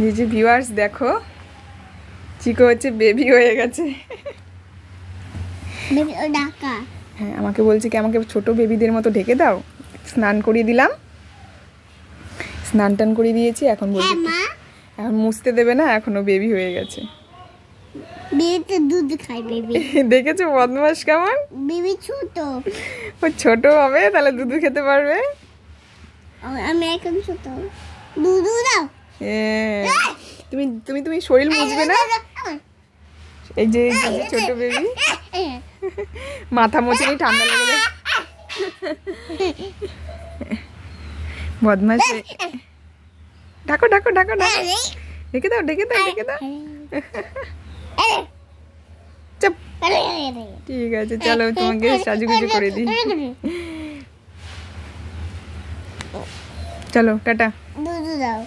এই যে ভিউয়ার্স দেখো, চিকু হচ্ছে বেবি হয়ে গেছে। হ্যাঁ, আমাকে বলছে কি আমাকে ছোট বেবিদের মতো ঢেকে দাও। স্নান করিয়ে দিলাম, স্নান টান করিয়ে দিয়েছি। এখন বলছে এখন মুছতে দেবে না, এখনো বেবি হয়ে গেছে। বেবিতে দুধ খায় বেবি। দেখেছো বদমাস কেমন? বেবি ছোট, ও ছোট হবে তাহলে দুধ খেতে পারবে। আমি এখন ছোট, দুধ দাও। তুমি তুমি তুমি শরীর মুছবে না? এই যে ছোট বেবি মাথা মোছেনি, ঠান্ডা লেগে যায়। বদমাস। ঢাকো ঢাকো ঢাকো ঢাকো, ঢেকে দাও ঢেকে দাও ঢেকে দাও। চুপ। ঠিক আছে, চলো তোমাকে সাজুগুজু করে দিই। চলো টাটা। দুধ দাও।